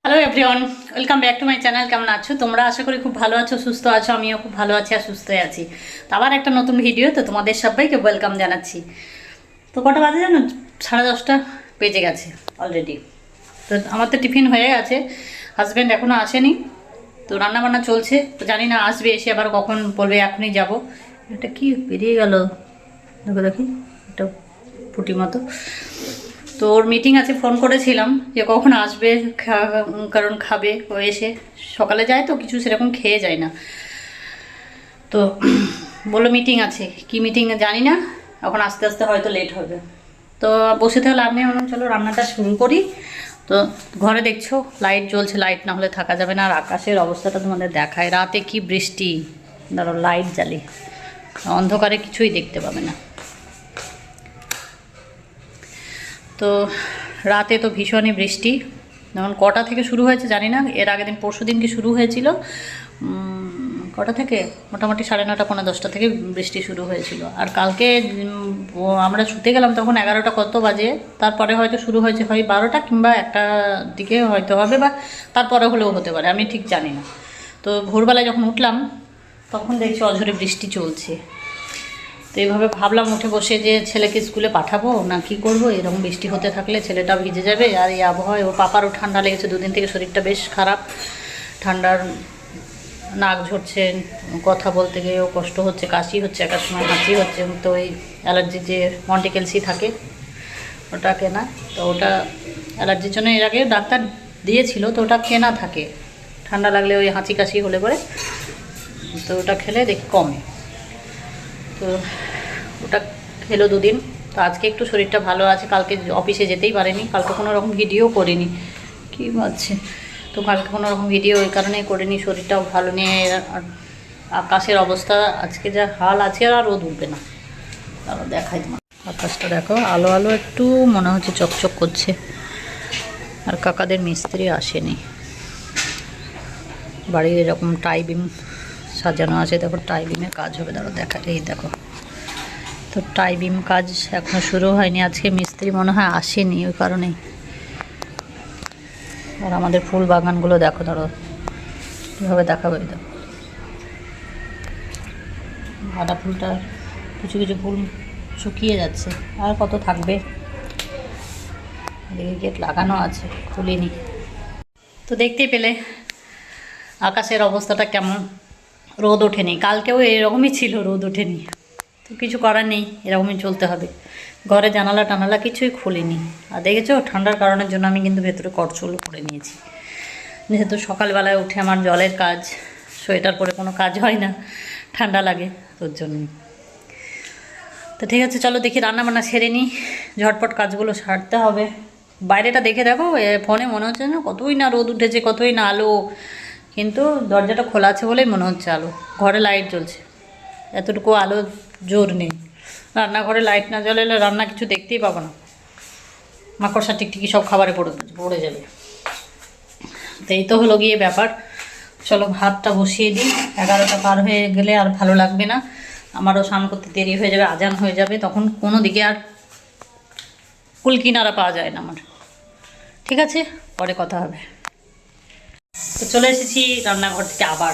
Hello everyone, welcome back to my channel. কেমন আছো তোমরা? আশা করি খুব ভালো আছো, সুস্থ আছো। আমিও খুব ভালো আছি আর সুস্থই আছি। তো আবার একটা নতুন ভিডিও, তো তোমাদের সবাইকে ওয়েলকাম জানাচ্ছি। তো কটা বাজে জানো? 10:30 বেজে গেছে অলরেডি। তো আমার তো টিফিন হয়ে গেছে, হাজব্যান্ড এখনও আসেনি। তো রান্নাবান্না চলছে, তো জানি না আসবে, এসে আবার কখন বলবে এখনই যাব। এটা কি বেরিয়ে গেল, দেখো দেখি, এটা ফুটি মতো। তো ওর মিটিং আছে, ফোন করেছিলাম যে কখন আসবে, কারণ খাবে ও এসে। সকালে যায় তো কিছু সেরকম খেয়ে যায় না, তো বললো মিটিং আছে, কি মিটিং জানি না, এখন আস্তে আস্তে হয়তো লেট হবে। তো বসে থাকলে আমি বললাম চলো রান্নাটা শুরু করি। তো ঘরে দেখছো লাইট জ্বলছে, লাইট না হলে থাকা যাবে না। আর আকাশের অবস্থাটা তোমাদের দেখায়, রাতে কি বৃষ্টি, ধরো লাইট জ্বালি, অন্ধকারে কিছুই দেখতে পাবে না। তো রাতে তো ভীষণই বৃষ্টি, যেমন কটা থেকে শুরু হয়েছে জানি না, এর আগের দিন পরশু দিন কি শুরু হয়েছিল, কটা থেকে, মোটামুটি 9:30 10টা থেকে বৃষ্টি শুরু হয়েছিল। আর কালকে আমরা শুতে গেলাম তখন 11টা কত বাজে, তারপরে হয়তো শুরু হয়েছে, হয় 12টা কিংবা 1টা দিকে হয়তো হবে, বা তারপরে হলেও হতে পারে, আমি ঠিক জানি না। তো ভোরবেলায় যখন উঠলাম তখন দেখছি অঝরে বৃষ্টি চলছে। তো এইভাবে ভাবলাম উঠে বসে যে ছেলেকে স্কুলে পাঠাবো না কি করব, এরকম বৃষ্টি হতে থাকলে ছেলেটা ভিজে যাবে। আর এই আবহাওয়ায় ওর পাপারও ঠান্ডা লেগেছে, দুদিন থেকে শরীরটা বেশ খারাপ, ঠান্ডার নাক ঝরছে, কথা বলতে গিয়েও কষ্ট হচ্ছে, কাশি হচ্ছে, একার সময় হাঁচি হচ্ছে। তো ওই অ্যালার্জির যে মন্টিকেলসি থাকে ওটা কেনা, তো ওটা অ্যালার্জির জন্য এর আগে ডাক্তার দিয়েছিল, তো ওটা কেনা থাকে, ঠান্ডা লাগলে ওই হাঁচি কাশি হলে পরে, তো ওটা খেলে দেখি কমে। তো ওটা খেলো 2 দিন। তো আজকে একটু শরীরটা ভালো আছে, কালকে অফিসে যেতেই পারেনি, কালকে কোনো রকম ভিডিও করিনি, কী বলছে, তো কালকে কোনো রকম ভিডিও ওই কারণেই করিনি, শরীরটাও ভালো নিয়ে। আর আকাশের অবস্থা আজকে যা হাল আছে, আর রোদ উঠবে না। তারপর দেখাই তোমার আকাশটা, দেখো আলো আলো একটু মনে হচ্ছে, চকচক করছে। আর কাকাদের মিস্ত্রি আসেনি, বাড়ির এরকম টাই বিম সাজানো আছে, দেখো টাই বিমের কাজ হবে, ধরো দেখা, এই দেখো। তো টাই বিম কাজ এখনও শুরু হয়নি, আজকে মিস্ত্রি মনে হয় আসেনি, ওই কারণেই। আর আমাদের ফুল বাগানগুলো দেখো, ধরো কীভাবে দেখাবে, দেখো গাঁদা ফুলটা, কিছু কিছু ফুল শুকিয়ে যাচ্ছে, আর কত থাকবে। এদিকে গেট লাগানো আছে, খুলিনি। তো দেখতেই পেলে আকাশের অবস্থাটা কেমন, রোদ ওঠেনি, কালকেও এরকমই ছিল, রোদ ওঠেনি। তো কিছু করার নেই, এরকমই চলতে হবে। ঘরে জানালা টানালা কিছুই খুলিনি। আর দেখেছো ঠান্ডার কারণের জন্য আমি কিন্তু ভেতরে করচুলো করে নিয়েছি, যেহেতু সকালবেলায় উঠে আমার জলের কাজ, সোয়েটার পরে কোনো কাজ হয় না, ঠান্ডা লাগে, তোর জন্য। তো ঠিক আছে, চলো দেখি রান্নাবান্না সেরে নিই, ঝটপট কাজগুলো সারতে হবে। বাইরেটা দেখে দেখো, ফোনে মনে হচ্ছে না কতই না রোদ উঠেছে, কতই না আলো, কিন্তু দরজাটা খোলা আছে বলেই মনে হচ্ছে আলো। ঘরে লাইট জ্বলছে, এতটুকু আলো জোর নেই। রান্নাঘরে লাইট না জ্বলালে রান্না কিছু দেখতেই পাবো না, মাকড়সা টিকটিকি সব খাবারে পড়ে যাবে। তো এই তো হলো গিয়ে ব্যাপার। চলো ভাতটা বসিয়ে দিই, 11টা পার হয়ে গেলে আর ভালো লাগবে না, আমারও স্নান করতে দেরি হয়ে যাবে, আজান হয়ে যাবে, তখন কোনো দিকে আর কুল কিনারা পাওয়া যায় না আমার। ঠিক আছে, পরে কথা হবে। তো চলে এসেছি রান্নাঘর থেকে আবার,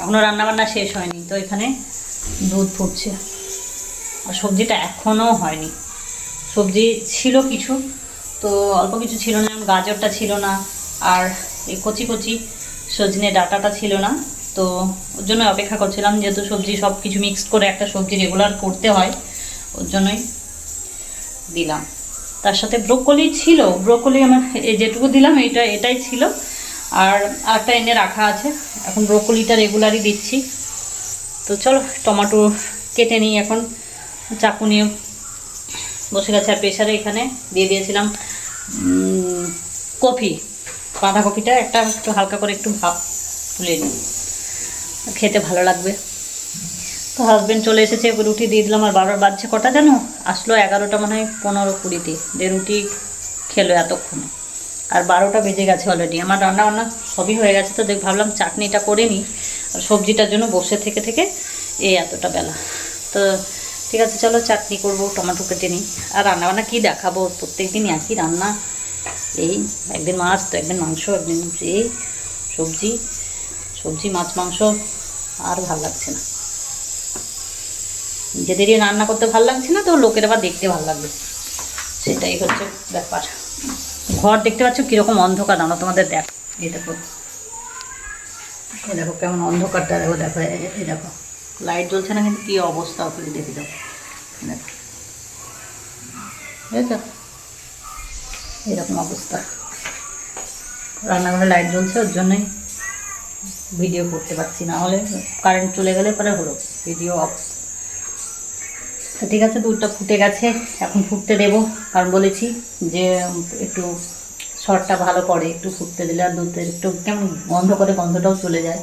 এখনও রান্নাবান্না শেষ হয়নি। তো এখানে দুধ ফুটছে, আর সবজিটা এখনও হয়নি। সবজি ছিল কিছু, তো অল্প কিছু ছিল না, যেমন গাজরটা ছিল না, আর এই কচি কচি সজনে ডাঁটাটা ছিল না। তো ওর জন্য অপেক্ষা করছিলাম, যেহেতু সবজি সব কিছু মিক্সড করে একটা সবজি রেগুলার করতে হয়, ওর জন্যই দিলাম। তার সাথে ব্রোকলি ছিল, ব্রোকলি আমার যেটুকু দিলাম এটাই ছিল, আর আরেকটা এনে রাখা আছে, এখন ব্রোকলিটা রেগুলারই দিচ্ছি। তো চলো টমেটো কেটে নিই, এখন চাকু নিয়ে বসে গেছে। আর প্রেশারে এখানে দিয়ে দিয়েছিলাম কফি, বাঁধাকপিটা একটা একটু হালকা করে একটু ভাপ তুলে নিই, খেতে ভালো লাগবে। তো হাজব্যান্ড চলে এসেছে, রুটি দিয়ে দিলাম। আর 12 বাজছে কটা জানো, আসলো 11টা মনে হয় 15-20 যে রুটি খেলো এতক্ষণে, আর 12টা বেজে গেছে অলরেডি। আমার রান্না বান্না সবই হয়ে গেছে, তো ভাবলাম চাটনিটা করে নিই, আর সবজিটার জন্য বসে থেকে থেকে এই এতটা বেলা। তো ঠিক আছে, চলো চাটনি করবো, টমেটো কেটে নিই। আর রান্নাবান্না কী দেখাবো, প্রত্যেক দিন একই রান্না, এই একদিন মাছ তো একদিন মাংস, একদিন এই সবজি সবজি মাছ মাংস, আর ভাল লাগছে না। নিজেদেরই রান্না করতে ভাল লাগছে না, তো লোকের আবার দেখতে ভাল লাগবে, সেটাই হচ্ছে ব্যাপার। ঘর দেখতে পাচ্ছ কীরকম অন্ধকার, আমরা তোমাদের দেখ, এই দেখো এই দেখো কেমন অন্ধকারটা, দেখো দেখো এই দেখো লাইট জ্বলছে না, কিন্তু কী অবস্থা ওপরে দেখে দেখো, দেখো বুঝেছো এরকম অবস্থা। রান্নাঘরে লাইট জ্বলছে, ওর জন্যই ভিডিও করতে পারছি, না হলে কারেন্ট চলে গেলে পরে হলো ভিডিও অফ। তো ঠিক আছে, দুধটা ফুটে গেছে, এখন ফুটতে দেবো, কারণ বলেছি যে একটু শর্টটা ভালো পড়ে, একটু ফুটতে দিলে আর দুধের একটু কেমন গন্ধ করে, গন্ধটাও চলে যায়।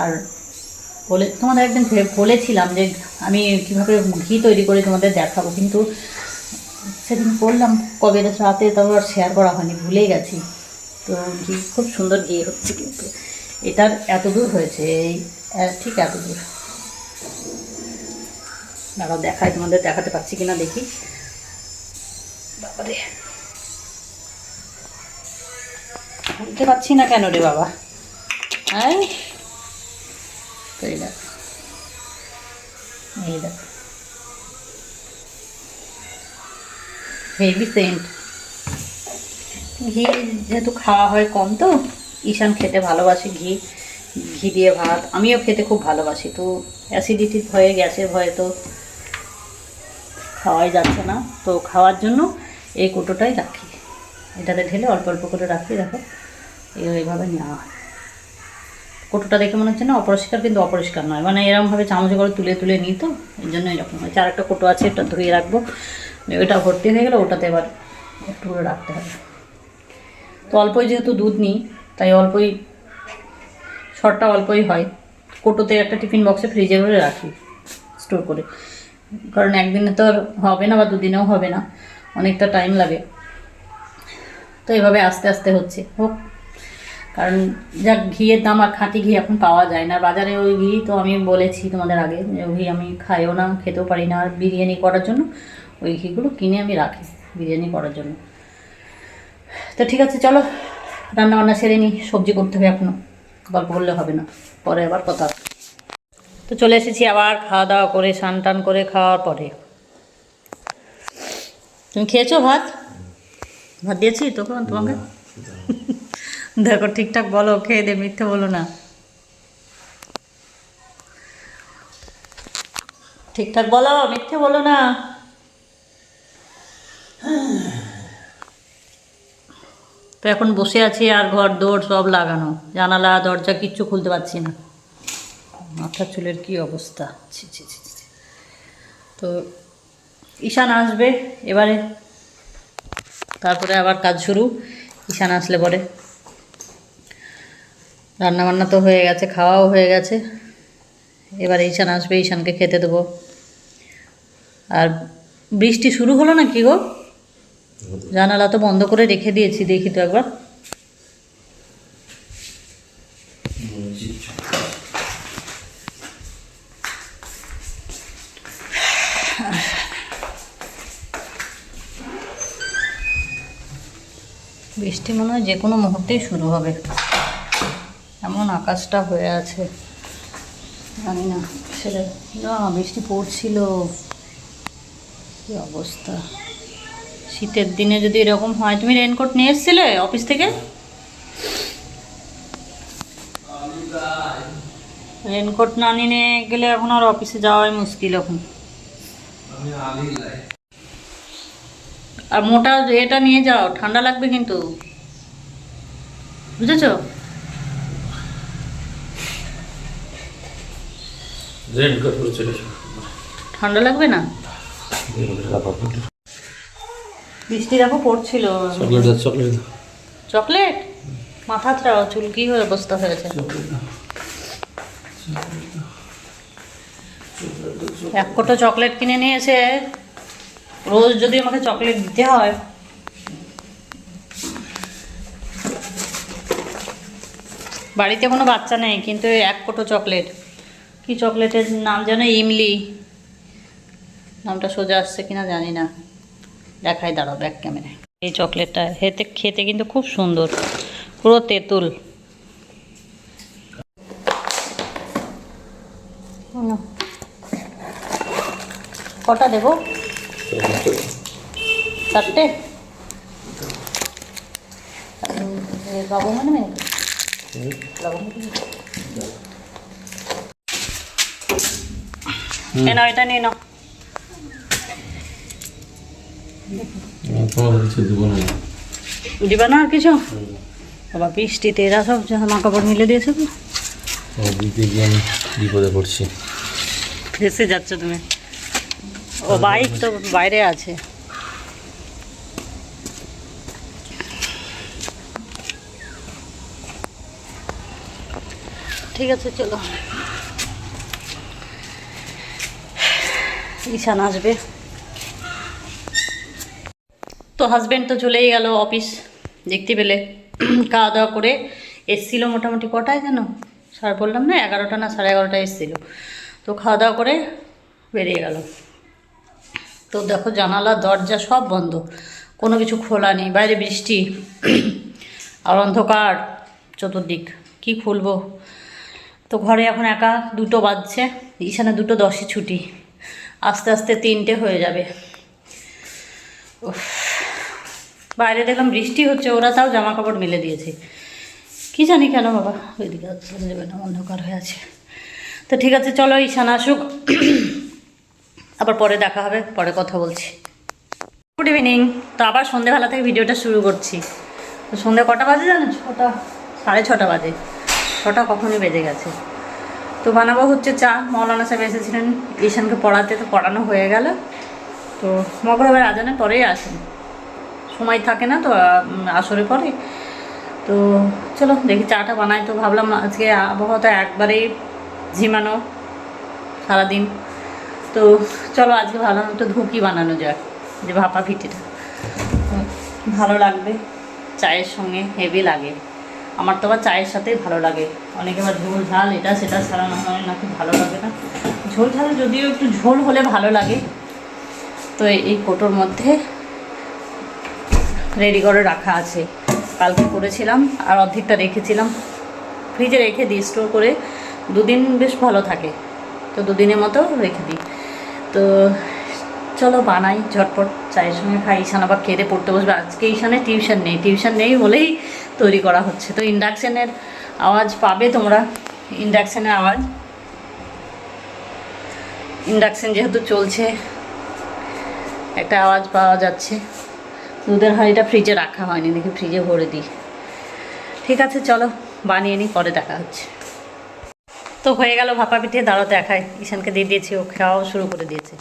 আর তোমাদের একদিন বলেছিলাম যে আমি কীভাবে ঘি তৈরি করে তোমাদের দেখাবো, কিন্তু সেদিন করলাম কবে রাতে, তারপর আর শেয়ার করা হয়নি, ভুলে গেছি। তো ঘি খুব সুন্দর ঘি হচ্ছে, কিন্তু এটার এত দূর হয়েছে, এই ঠিক এত দূর। দাঁড়াও দেখাই, তোমাদের দেখাতে পারছি কিনা দেখি। বাবারে বলতে পারছি না কেন রে বাবা। এই দেখো এই দেখো হেভি সেন্ট। ঘি যেহেতু খাওয়া হয় কম, তো ঈশান খেতে ভালোবাসে ঘি, ঘি দিয়ে ভাত, আমিও খেতে খুব ভালোবাসি। তো অ্যাসিডিটির ভয়ে, গ্যাসের ভয়ে তো খাওয়াই যাচ্ছে না, তো খাওয়ার জন্য এই কৌটোটাই রাখি, এটাতে ঢেলে অল্প অল্প করে রাখি। দেখো এইভাবে নেওয়া হয়। কৌটোটা দেখে মনে হচ্ছে না অপরিষ্কার, কিন্তু অপরিষ্কার নয়, মানে এরকমভাবে চামচে করে তুলে তুলে নিই, তো এই জন্য এরকম হয়েছে। আর একটা কৌটো আছে, ওটা ধুয়ে রাখবো, ওটা ভর্তি হয়ে গেলে ওটাতে এবার একটু করে রাখতে হবে। তো অল্পই যেহেতু দুধ নিই, তাই অল্পই, শর্টটা অল্পই হয়। কৌটোতে একটা টিফিন বক্সে ফ্রিজে করে রাখি স্টোর করে, কারণ একদিনে তো আর হবে না, বা দুদিনেও হবে না, অনেকটা টাইম লাগে। তো এভাবে আস্তে আস্তে হচ্ছে হোক, কারণ যা ঘিয়ের দাম, আর খাঁটি ঘি এখন পাওয়া যায় না বাজারে। ওই ঘি তো আমি বলেছি তোমাদের আগে যে ওই ঘি আমি খাইও না, খেতেও পারি না। আর বিরিয়ানি করার জন্য ওই ঘিগুলো কিনে আমি রাখি বিরিয়ানি করার জন্য। তো ঠিক আছে, চলো রান্না বান্না সেরে নিই, সবজি করতে হবে এখনও, গল্প করলে হবে না, পরে আবার কথা। তো চলে এসেছি আবার খাওয়া দাওয়া করে, স্নান টান করে খাওয়ার পরে। তুমি খেয়েছো ভাত? ভাত দিয়েছি তখন তোমাকে? দেখো ঠিকঠাক বলো, খেয়ে দে, মিথ্যে বলো না, ঠিকঠাক বলো, মিথ্যে বলো না। তো এখন বসে আছি, আর ঘর দৌড় সব লাগানো, জানালা দরজা কিচ্ছু খুলতে পারছি না, মাথার চুলের কী অবস্থা, ছি ছি ছি ছি। তো ঈশান আসবে এবারে, তারপরে আবার কাজ শুরু। ঈশান আসলে পরে, রান্নাবান্না তো হয়ে গেছে, খাওয়াও হয়ে গেছে, এবারে ঈশান আসবে, ঈশানকে খেতে দেবো। আর বৃষ্টি শুরু হলো না কি গো? জানালা তো বন্ধ করে রেখে দিয়েছি, দেখি তো একবার। বৃষ্টি মনে হয় যে কোনো মুহূর্তেই শুরু হবে, এমন আকাশটা হয়ে আছে, জানি না সেটা। না, বৃষ্টি পড়ছিল, কী অবস্থা। শীতের দিনে যদি এরকম হয়। তুমি রেনকোট নিয়ে এসেছিলে অফিস থেকে? রেনকোট না নিয়ে গেলে এখন আর অফিসে যাওয়াই মুশকিল এখন। আর মোটা এটা নিয়ে যাও, ঠান্ডা লাগবে কিন্তু, বুঝেছো? ঠান্ডা লাগবে না, বৃষ্টি দেখো পড়ছিল। চকলেট? মাথা ছাড়াও, চুল কি হয়ে অবস্থা হয়েছে। এক কোটো চকলেট কিনে নিয়ে এসে রোজ যদি আমাকে চকলেট দিতে হয়, বাড়িতে কোনো বাচ্চা নেই, কিন্তু এক কোটো চকলেট। কি চকলেটের নাম যেন, ইমলি নামটা, সোজা আসছে কিনা জানি না, দেখাই দাঁড়াও ব্যাক ক্যামেরায়। এই চকলেটটা খেতে খেতে কিন্তু খুব সুন্দর, পুরো তেঁতুল। কটা দেবো? 4টে লবঙ্গ নেবে? লবঙ্গ নাও, এটা নিয়ে নাও। দিবা না আর কিছু? বাবা বৃষ্টিতে এরা সব জামা কাপড় মিলে দিয়েছে তো, দিতে গিয়ে আমি বিপদে পড়ছি। ফেসে যাচ্ছ তুমি। ও বাইক তো বাইরে আছে। ঠিক আছে চলো, ঈশান আসবে তো। হাজব্যান্ড তো চলেই গেল অফিস, দেখতে পেলে। খাওয়া দাওয়া করে এসছিল মোটামুটি কটায় যেন, বললাম না 11টা না 11:30টায় এসছিল। তো খাওয়া দাওয়া করে বেরিয়ে গেল। তো দেখো জানালা দরজা সব বন্ধ, কোনো কিছু খোলা নেই, বাইরে বৃষ্টি আর অন্ধকার চতুর্দিক, কি খুলবো। তো ঘরে এখন একা, 2টো বাজছে, ঈশানে 2:10 ছুটি, আস্তে আস্তে 3টে হয়ে যাবে। বাইরে দেখলাম বৃষ্টি হচ্ছে, ওরা তাও জামা কাপড় মেলে দিয়েছে, কি জানি কেন বাবা, ওইদিকে যাবে না, অন্ধকার হয়ে আছে। তো ঠিক আছে চলো, ঈশান আসুক, আবার পরে দেখা হবে, পরে কথা বলছি। Good evening. তো আবার সন্ধ্যেবেলা থেকে ভিডিওটা শুরু করছি। তো সন্ধ্যে কটা বাজে জানো? 6টা, 6:30 বাজে, 6টা কখনই বেজে গেছে। তো বানাবো হচ্ছে চা। মৌলানা সাহেব এসেছিলেন ঈশানকে পড়াতে, তো পড়ানো হয়ে গেল। তো মগরবের আজানের পরেই আসেন, সময় থাকে না তো আসরে পরে। তো চলো দেখি চাটা বানাই। তো ভাবলাম আজকে আবহাওয়াটা একবারেই ঝিমানো সারাদিন, তো চলো আজকে ভালো একটু ধুকি বানানো যায়, যে ভাপা পিঠেটা ভালো লাগবে চায়ের সঙ্গে, হেভি লাগে। আমার তো আবার চায়ের সাথেই ভালো লাগে। অনেকে আবার ঝোল ঝাল এটা সেটা ছাড়া না হয় নাকি ভালো লাগে না। ঝোল ঝাল যদিও একটু ঝোল হলে ভালো লাগে। তো এই কোটোর মধ্যে রেডি করে রাখা আছে, কালকে করেছিলাম আর অর্ধেকটা রেখেছিলাম, ফ্রিজে রেখে দিই, স্টোর করে 2 দিন বেশ ভালো থাকে। তো 2 দিনের মতো রেখে দিই। তো চলো বানাই ঝটপট, চায়ের সঙ্গে খাই। ঈশান আবার খেতে পড়তে বসবে। আজকে ঈশানের টিউশন নেই বলেই তৈরি করা হচ্ছে। তো ইন্ডাকশানের আওয়াজ পাবে তোমরা, ইন্ডাকশানের আওয়াজ, ইন্ডাকশান যেহেতু চলছে একটা আওয়াজ পাওয়া যাচ্ছে। দুধের হাঁড়িটা ফ্রিজে রাখা হয়নি, দেখি ফ্রিজে ভরে দিই। ঠিক আছে চলো বানিয়ে নিই, পরে দেখা হচ্ছে। তো হয়ে গেল ভাপা পিঠে, দাঁড়াও দেখায়। ঈশানকে দিয়ে দিয়েছি, ও খাওয়াও শুরু করে দিয়েছে।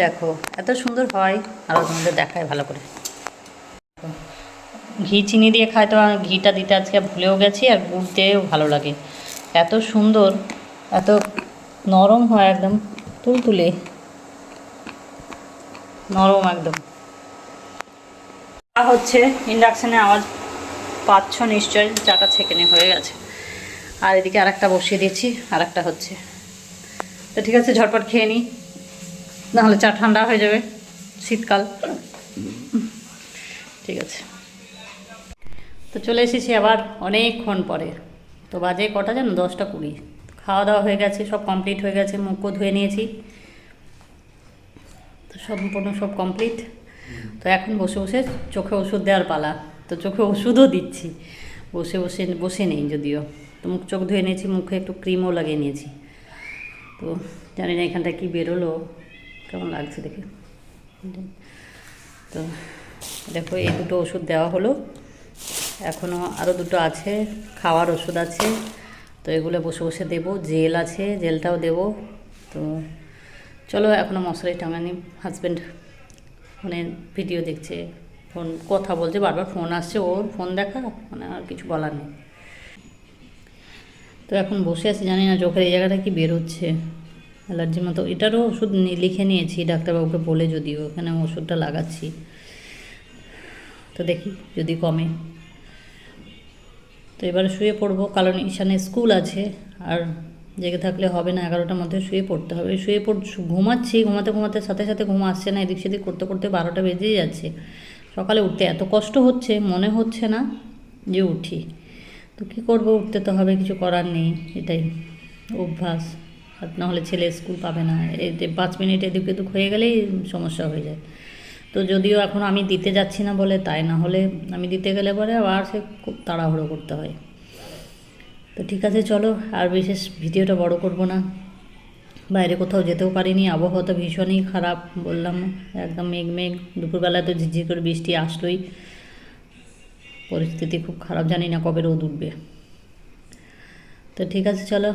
দেখো এত সুন্দর হয়, আরও তোমাদের দেখায় ভালো করে। ঘি চিনি দিয়ে খায়, তো ঘিটা দিতে আজকে ভুলেও গেছি, আর গুড় দিয়েও ভালো লাগে। এত সুন্দর, এত নরম হয়, একদম তুলতুলে নরম একদম। হচ্ছে ইন্ডাকশানে আওয়াজ পাচ্ছ নিশ্চয়, চাটা ছেঁকে হয়ে গেছে। আর এদিকে আরেকটা বসিয়ে দিয়েছি, আরেকটা হচ্ছে। তো ঠিক আছে ঝটপট খেয়ে নিই, নাহলে চা ঠান্ডা হয়ে যাবে, শীতকাল। ঠিক আছে, তো চলে এসেছি আবার অনেকক্ষণ পরে। তো বাজে কটা জানো? 10টা 20। খাওয়া দাওয়া হয়ে গেছে, সব কমপ্লিট হয়ে গেছে, মুখও ধুয়ে নিয়েছি, তো সম্পূর্ণ সব কমপ্লিট। তো এখন বসে বসে চোখে ওষুধ দেওয়ার পালা। তো চোখে ওষুধও দিচ্ছি, বসে নেই যদিও। তো মুখ চোখ ধুয়ে নিয়েছি, মুখে একটু ক্রিমও লাগিয়ে নিয়েছি। তো জানি না এখানটা কি বেরোলো, কেমন লাগছে দেখে। তো দেখো এই 2টো ওষুধ দেওয়া হলো, এখনও আরও 2টো আছে, খাওয়ার ওষুধ আছে। তো এগুলো বসে বসে দেবো, জেল আছে, জেলটাও দেবো। তো চলো এখনও মশারি টাঙানি। হাজব্যান্ড ফোনে ভিডিও দেখছে, ফোন কথা বলছে, বারবার ফোন আসছে, ওর ফোন দেখা, মানে আর কিছু বলার নেই। তো এখন বসে আছি, জানি না চোখের এই জায়গাটা কি বেরোচ্ছে, অ্যালার্জির মতো। এটারও ওষুধ লিখে নিয়েছি ডাক্তারবাবুকে বলে, যদিও এখানে ওষুধটা লাগাচ্ছি। তো দেখি যদি কমে। তো এবারে শুয়ে পড়বো, কারণ ঈশানের স্কুল আছে, আর জেগে থাকলে হবে না, 11টার মধ্যে শুয়ে পড়তে হবে। ঘুমাচ্ছি, ঘুমাতে ঘুমাতে সাথে সাথে ঘুম আসছে না, এদিক সেদিক করতে করতে 12টা বেজেই যাচ্ছে। সকালে উঠতে এত কষ্ট হচ্ছে, মনে হচ্ছে না যে উঠি। তো কী করবো, উঠতে তো হবে, কিছু করার নেই, এটাই অভ্যাস। আর নাহলে ছেলে স্কুল পাবে না, এই যে 5 মিনিট এদিক ওদিক হয়ে গেলেই সমস্যা হয়ে যায়। তো যদিও এখন আমি দিতে যাচ্ছি না বলে তাই, না হলে আমি দিতে গেলে পরে আবার সে খুব তাড়াহুড়ো করতে হয়। তো ঠিক আছে, চলো আর বিশেষ ভিডিওটা বড় করব না। বাইরে কোথাও যেতেও পারিনি, আবহাওয়া তো ভীষণই খারাপ, বললাম একদম মেঘ মেঘ, দুপুরবেলায় তো ঝিরঝির করে বৃষ্টি আসলোই, পরিস্থিতি খুব খারাপ, জানি না কবে রোদ উঠবে। তো ঠিক আছে, চলো,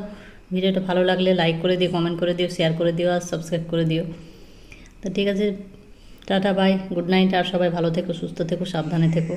ভিডিওটা ভালো লাগলে লাইক করে দিও, কমেন্ট করে দিও, শেয়ার করে দিও আর সাবস্ক্রাইব করে দিও। তো ঠিক আছে, টাটা বাই, গুড নাইট, আর সবাই ভালো থেকো, সুস্থ থেকো, সাবধানে থেকো।